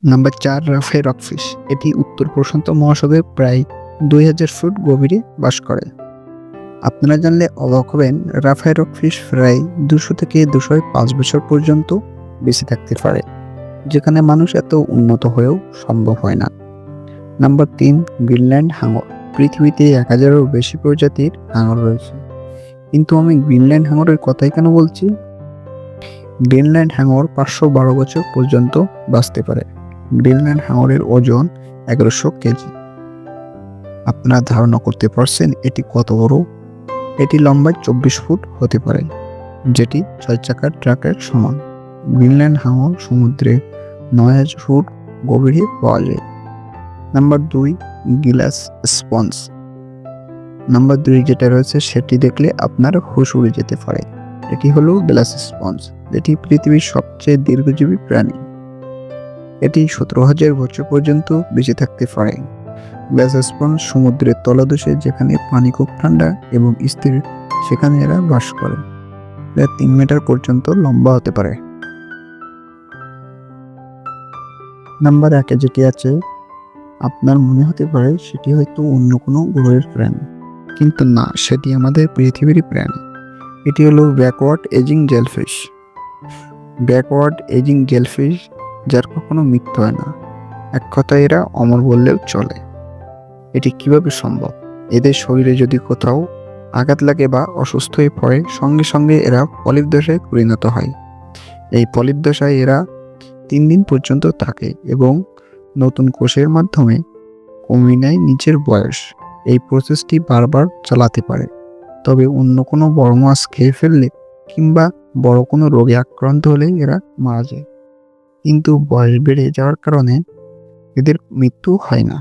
Number 4, Rafai rockfish. এটি উত্তর প্রশান্ত মহাসাগরে প্রায় 2000 ফুট গভীরে বাস করে। আপনারা জানলে অবাক হবেন, রাফাই রকফিশ প্রায় 200 থেকে 205 বছর পর্যন্ত বেঁচে থাকতে পারে, যেখানে মানুষ এত উন্নত হয়েও সম্ভব হয় না। নাম্বার 3, গ্রিনল্যান্ড হাঙর। পৃথিবীতে 1000-এরও বেশি প্রজাতির হাঙর রয়েছে, কিন্তু আমি গ্রিনল্যান্ড হাঙরের কথাই কেন বলছি? গ্রিনল্যান্ড হাঙর 512 বছর পর্যন্ত বাঁচতে পারে। গ্রিনল্যান্ড হাঙরের ওজন 1100 কেজি। আপনারা ধারণা করতে পারছেন এটি কত বড়? এটি লম্বায় 24 ফুট হতে পারে, যেটি 6 চাকার ট্রাকের সমান। গ্রিনল্যান্ড হাঙর সমুদ্রে 9000 ফুট গভীরে পাওয়া যায়। নাম্বার 2, গিলাস স্পঞ্জ। নাম্বার 2 যেটা রয়েছে সেটি দেখলে আপনার হুঁশ উড়ে যেতে পারে। এটি হলো গ্লাস স্পঞ্জ, যেটি পৃথিবীর সবচেয়ে দীর্ঘজীবী প্রাণী। এটি 17,000 বছর পর্যন্ত বেঁচে থাকতে পারে। গ্লাস স্পঞ্জ সমুদ্রের তলদেশে, যেখানে পানি খুব ঠান্ডা এবং স্থির, সেখানে এরা বাস করে। এরা 3 মিটার পর্যন্ত লম্বা হতে পারে। নাম্বার 1 যেটি আছে, আপনার মনে হতে পারে সেটি হয়তো অন্য কোনো গ্রহের প্রাণী, কিন্তু না, সেটি আমাদের পৃথিবীরই প্রাণী। এটি হলো ব্যাকওয়ার্ড এজিং জেলফিশ। ব্যাকওয়ার্ড এজিং জেলফিশ, যার কখনো মৃত্যু হয় না। এক কথায় এরা অমর বললেও চলে। এটি কিভাবে সম্ভব? এদের শরীরে যদি কোথাও আঘাত লাগে বা অসুস্থ হয়ে পড়ে, সঙ্গে সঙ্গে এরা পলিপ দশায় পরিণত হয়। এই পলিপ দশায় এরা 3 দিন পর্যন্ত থাকে এবং নতুন কোষের মাধ্যমে কমিয়ে নেয় নিজের বয়স। এই প্রসেসটি বারবার চালাতে পারে। তবে অন্য কোনো বড় মাছ খেয়ে ফেললে কিংবা বড় কোনো রোগে আক্রান্ত হলে এরা মারা যায়, কিন্তু বয়স বেড়ে যাওয়ার কারণে এদের মৃত্যু হয় না।